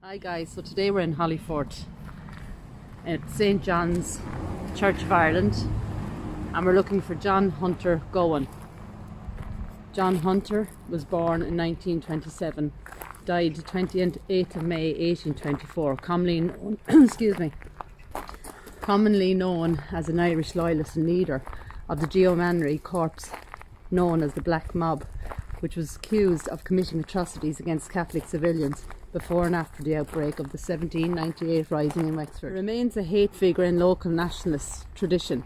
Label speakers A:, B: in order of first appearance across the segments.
A: Hi guys, so today we're in Hollyfort at St. John's Church of Ireland and we're looking for John Hunter Gowan. John Hunter was born in 1927, died 28th of May 1824, commonly known as an Irish loyalist and leader of the Geomanry Corps known as the Black Mob, which was accused of committing atrocities against Catholic civilians before and after the outbreak of the 1798 rising in Wexford. He remains a hate figure in local nationalist tradition.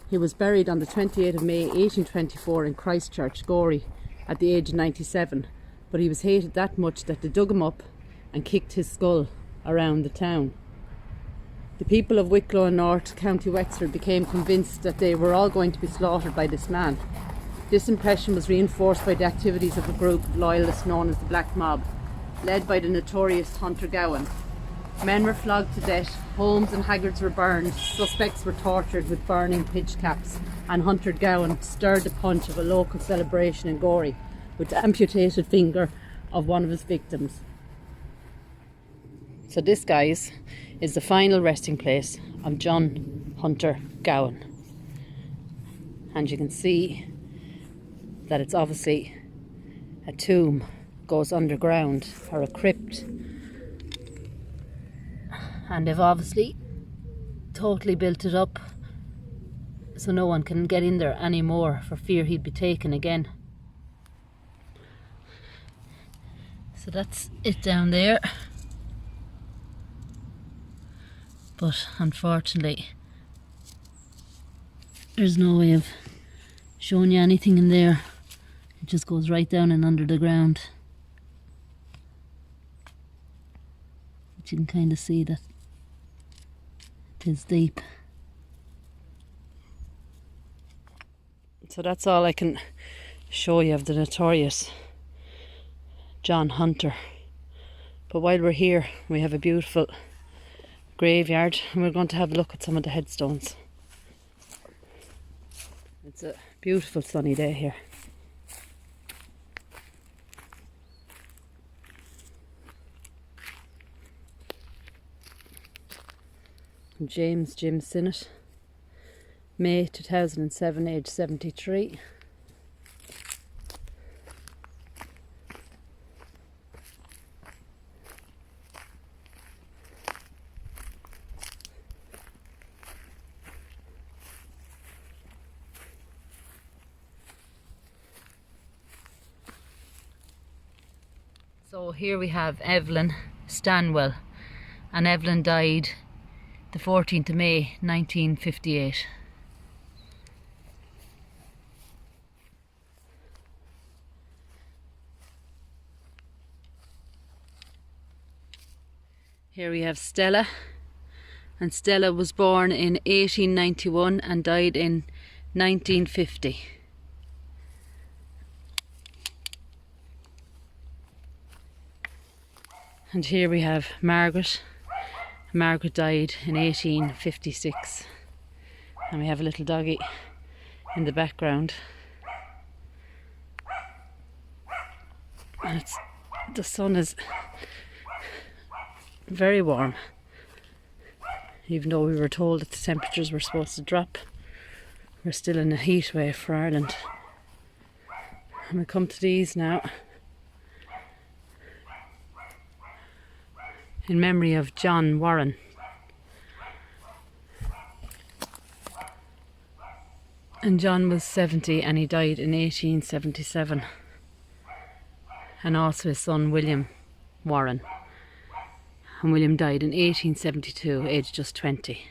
A: He was buried on the 28th of May 1824 in Christchurch, Gorey, at the age of 97, but he was hated that much that they dug him up and kicked his skull around the town. The people of Wicklow and North, County Wexford, became convinced that they were all going to be slaughtered by this man. This impression was reinforced by the activities of a group of loyalists known as the Black Mob, led by the notorious Hunter Gowan. Men were flogged to death, homes and haggards were burned, suspects were tortured with burning pitch caps, and Hunter Gowan stirred the punch of a local celebration in Gorey with the amputated finger of one of his victims. So this, guys, is the final resting place of John Hunter Gowan. And you can see that it's obviously a tomb, goes underground, or a crypt, and they've obviously totally built it up so no one can get in there anymore for fear he'd be taken again. So that's it down there, but unfortunately there's no way of showing you anything in there. It just goes right down and under the ground. But you can kind of see that it is deep. So that's all I can show you of the notorious John Hunter. But while we're here, we have a beautiful graveyard and we're going to have a look at some of the headstones. It's a beautiful sunny day here. James Jim Sinnott, May 2007, age 73. So here we have Evelyn Stanwell, and Evelyn died the 14th of May 1958. Here we have Stella, and Stella was born in 1891 and died in 1950. And here we have Margaret. Margaret died in 1856. And we have a little doggy in the background. And the sun is very warm, even though we were told that the temperatures were supposed to drop. We're still in a heat wave for Ireland. And we come to these now in memory of John Warren. And John was 70 and he died in 1877. And also his son William Warren. And William died in 1872, aged just 20.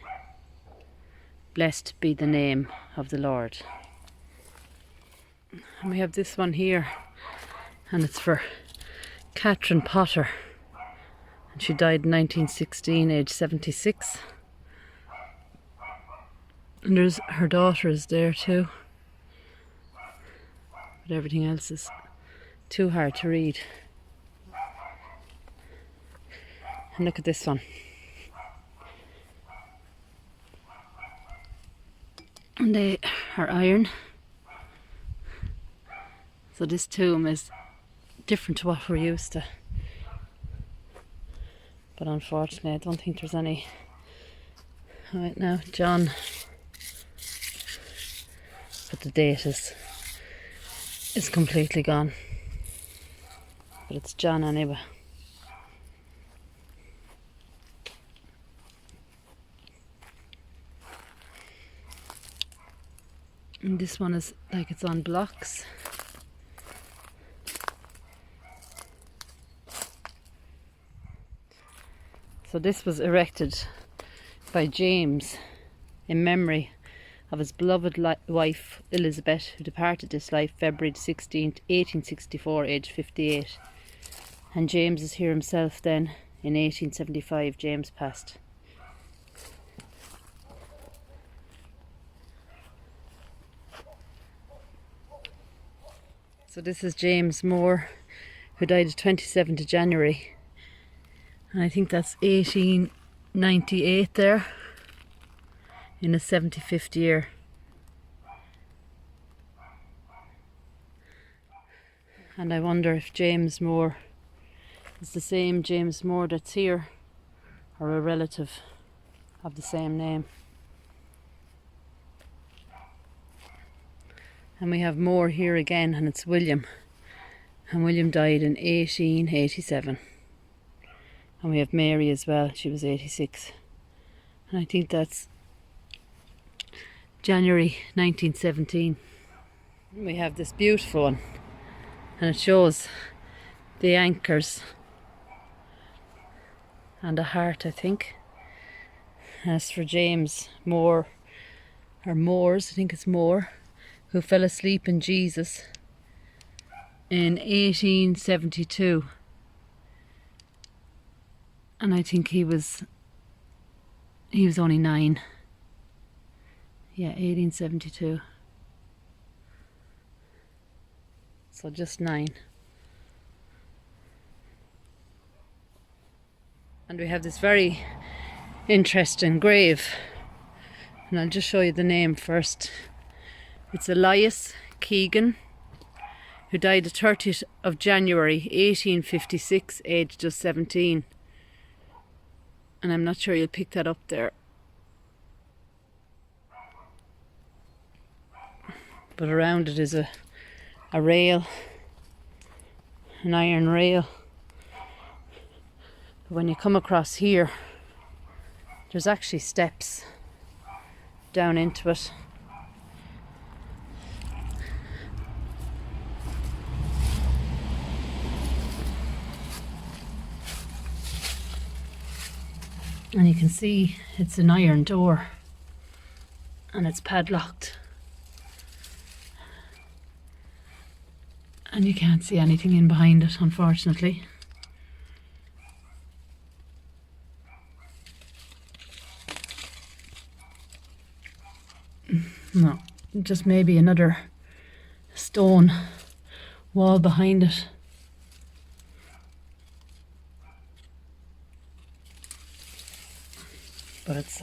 A: Blessed be the name of the Lord. And we have this one here, and it's for Catherine Potter. And she died in 1916, aged 76. And there's her daughter is there too. But everything else is too hard to read. And look at this one. And they are iron. So this tomb is different to what we're used to. but unfortunately I don't think there's any. Right now, John, but the date is completely gone. But it's John anyway. And this one is like it's on blocks. So this was erected by James in memory of his beloved wife Elizabeth, who departed this life February 16th, 1864, aged 58. And James is here himself then. In 1875 James passed. So this is James Moore, who died the 27th of January. And I think that's 1898 there, in his 75th year. And I wonder if James Moore is the same James Moore that's here, or a relative of the same name. And we have Moore here again, and it's William. And William died in 1887. And we have Mary as well, she was 86. And I think that's January 1917. We have this beautiful one, and it shows the anchors and a heart, I think. As for James Moore, or Moores, I think it's Moore, who fell asleep in Jesus in 1872. And I think he was only 9. Yeah, 1872. So just 9. And we have this very interesting grave. And I'll just show you the name first. It's Elias Keegan, who died the 30th of January 1856, aged just 17. And I'm not sure you'll pick that up there. But around it is a rail, an iron rail. But when you come across here, there's actually steps down into it. And you can see it's an iron door, and it's padlocked. And you can't see anything in behind it, unfortunately. No, just maybe another stone wall behind it. But it's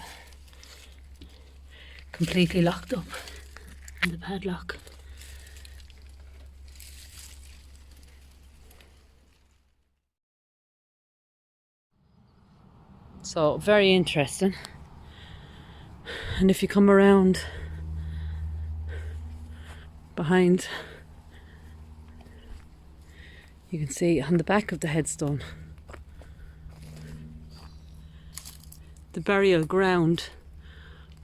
A: completely locked up in the padlock. So very interesting. And if you come around behind, you can see on the back of the headstone the burial ground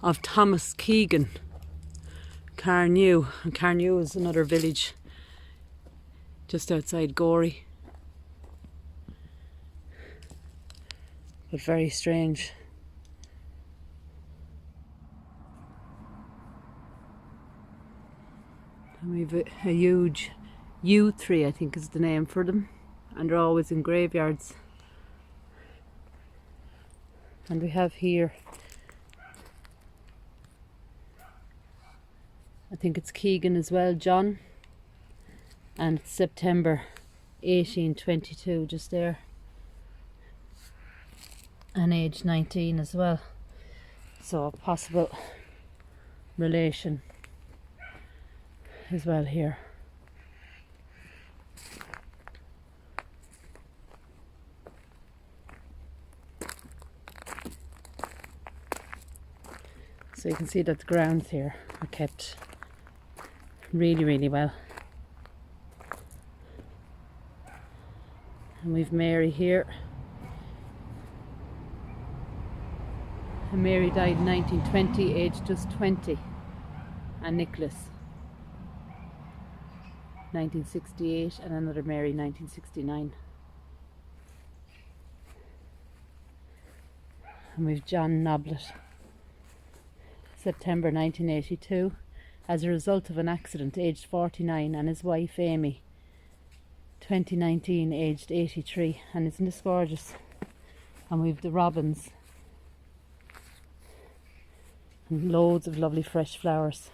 A: of Thomas Keegan, Carnew. And Carnew is another village just outside Gorey. But very strange. And we've a huge yew tree, I think is the name for them, and they're always in graveyards. And we have here, I think it's Keegan as well, John, and it's September 1822, just there, and age 19 as well, so a possible relation as well here. So you can see that the grounds here are kept really, really well. And we've Mary here. And Mary died in 1920, aged just 20. And Nicholas, 1968, and another Mary, 1969. And we've John Noblet, September 1982, as a result of an accident, aged 49, and his wife Amy, 2019, aged 83. And isn't this gorgeous? And we've the robins and loads of lovely fresh flowers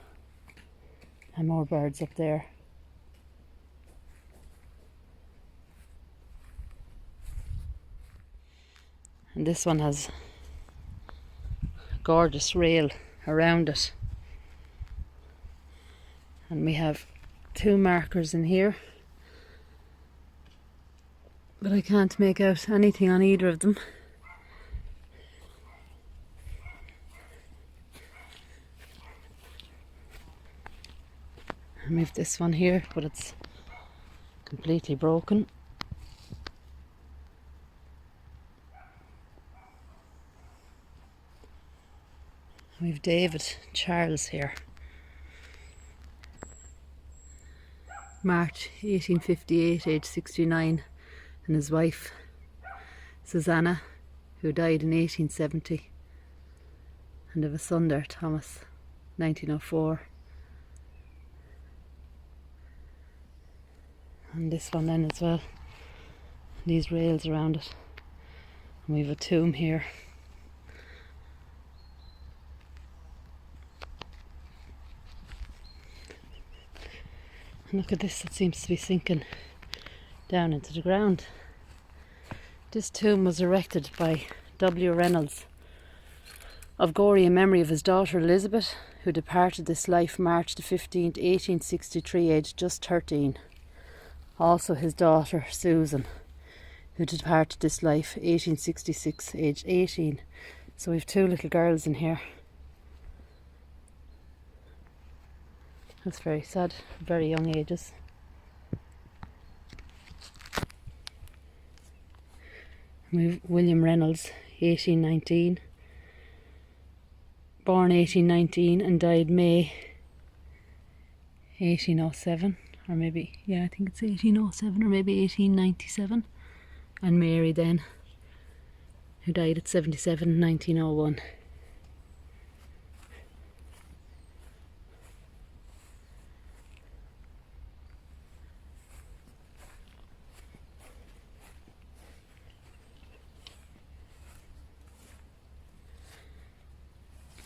A: and more birds up there. And this one has a gorgeous rail around it. And we have 2 markers in here, but I can't make out anything on either of them. And we have this one here, but it's completely broken. We've David Charles here, March 1858, age 69, and his wife Susanna, who died in 1870, and have a son there, Thomas, 1904. And this one then as well, these rails around it. And we have a tomb here. And look at this, it seems to be sinking down into the ground. This tomb was erected by W. Reynolds of Gorey in memory of his daughter Elizabeth, who departed this life March the 15th, 1863, aged just 13. Also his daughter Susan, who departed this life 1866, aged 18. So we've 2 little girls in here. That's very sad, very young ages. We've William Reynolds, 1819. Born 1819 and died May 1807. Or maybe, yeah, I think it's 1807 or maybe 1897. And Mary then, who died at 77 in 1901.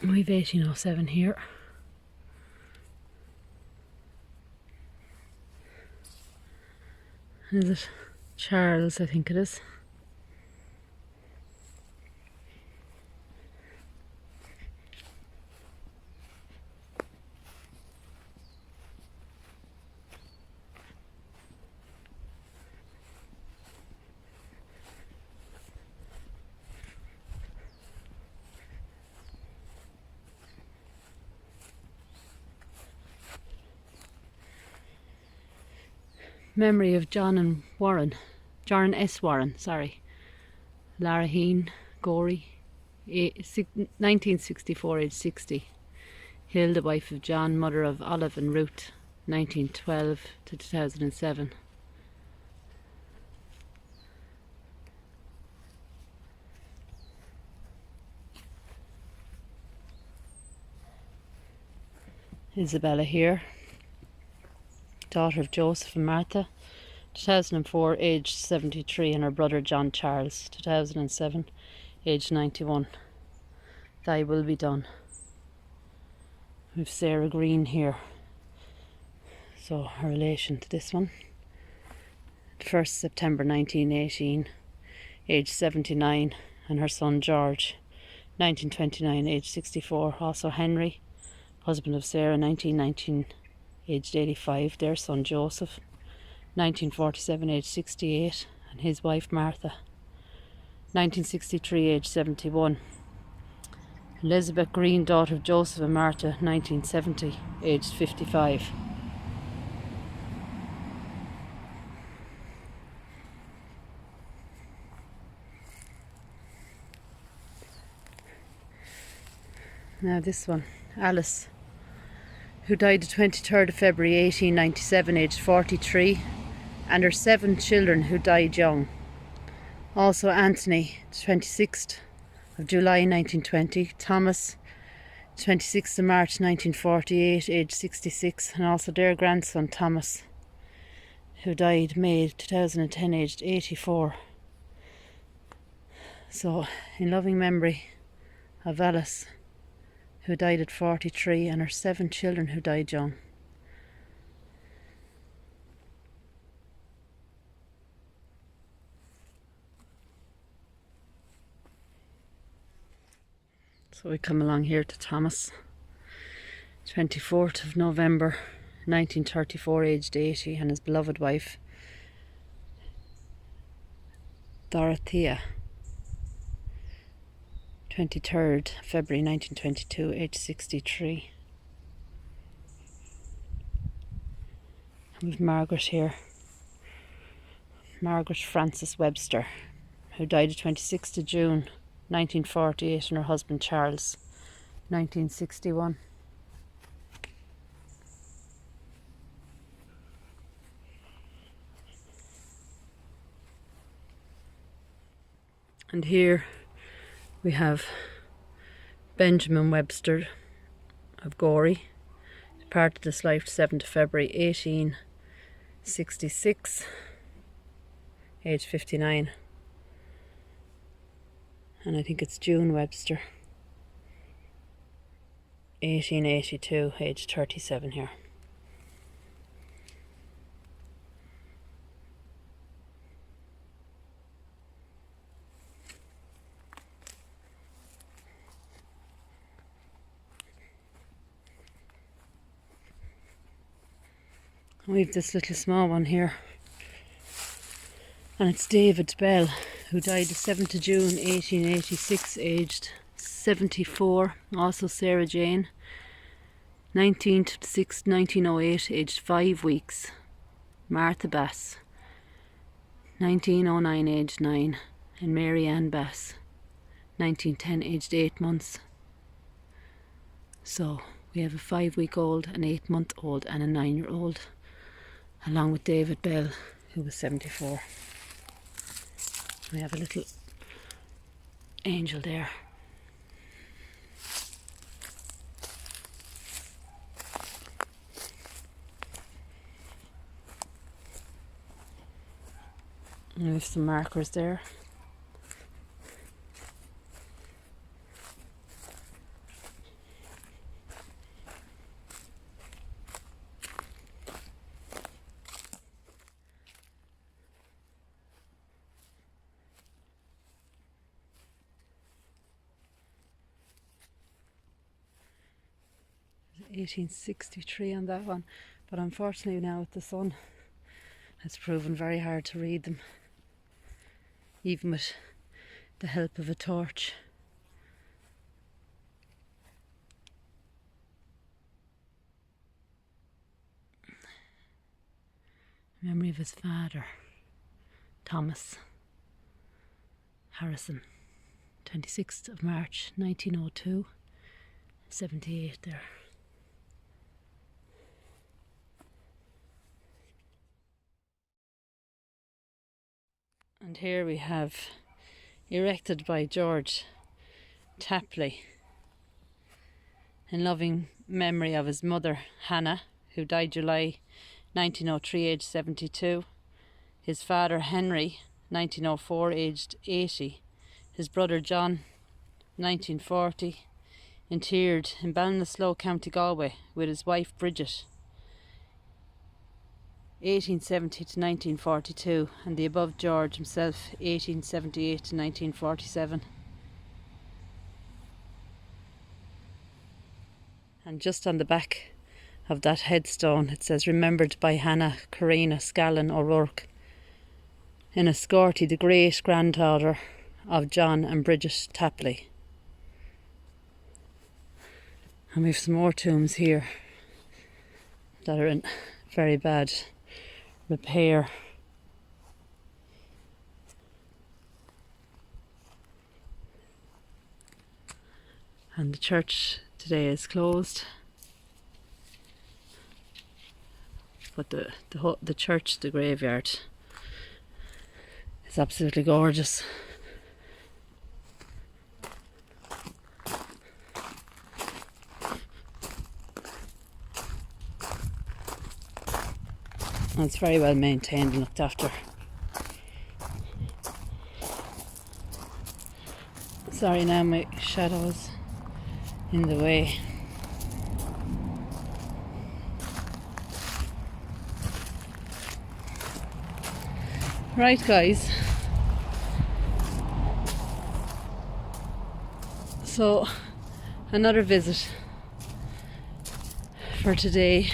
A: We've 1807 here. Is it Charles? I think it is. Memory of John S. Warren, Laraheen, Gorey, 1964, age 60. Hilda, wife of John, mother of Olive and Ruth, 1912 to 2007. Isabella here, daughter of Joseph and Martha, 2004, aged 73, and her brother John Charles, 2007, aged 91. Thy will be done. We've Sarah Green here, so her relation to this one. 1st September 1918, aged 79, and her son George, 1929, aged 64. Also Henry, husband of Sarah, 1919, aged 85. Their son Joseph, 1947, aged 68, and his wife Martha, 1963, aged 71. Elizabeth Green, daughter of Joseph and Martha, 1970, aged 55. Now this one, Alice, who died the 23rd of February 1897, aged 43, and her 7 children who died young. Also Anthony, 26th of July 1920, Thomas, 26th of March 1948, aged 66, and also their grandson Thomas, who died May 2010, aged 84. So, in loving memory of Alice, who died at 43, and her 7 children who died young. So we come along here to Thomas, 24th of November 1934, aged 80, and his beloved wife Dorothea, 23rd February 1922, aged 63. And we've Margaret here, Margaret Frances Webster, who died the 26th of June 1948, and her husband Charles, 1961. And here we have Benjamin Webster of Gorey, departed this life 7th of February 1866, age 59. And I think it's June Webster, 1882, age 37 here. We have this little small one here, and it's David Bell, who died the 7th of June 1886, aged 74. Also Sarah Jane, 19th to 6th 1908, aged 5 weeks. Martha Bass, 1909, aged 9, and Mary Ann Bass, 1910, aged 8 months. So we have a 5-week-old, an 8-month-old, and a 9-year-old, along with David Bell, who was 74. We have a little angel there. And we have some markers there. (1863) on that one, but unfortunately now with the sun, it's proven very hard to read them, even with the help of a torch. Memory of his father, Thomas Harrison, 26th of March 1902, 78 there. And here we have, erected by George Tapley, in loving memory of his mother Hannah, who died July 1903, aged 72, his father Henry, 1904, aged 80, his brother John, 1940, interred in Ballinasloe, County Galway, with his wife Bridget, 1870 to 1942, and the above George himself, 1878 to 1947. And just on the back of that headstone it says, remembered by Hannah Corrina Scallon O'Rourke, Enniscorthy, the great granddaughter of John and Bridget Tapley. And we have some more tombs here that are in very bad repair. And the church today is closed. But the church, the graveyard, is absolutely gorgeous. And it's very well maintained and looked after. Sorry now, my shadow's in the way. Right guys, so another visit for today,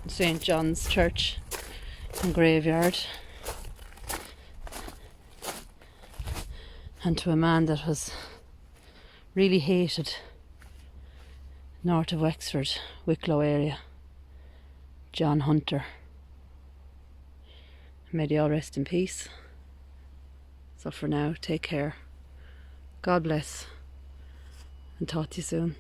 A: St. John's Church and Graveyard, and to a man that was really hated north of Wexford, Wicklow area, John Hunter. May they all rest in peace. So for now, take care. God bless, and talk to you soon.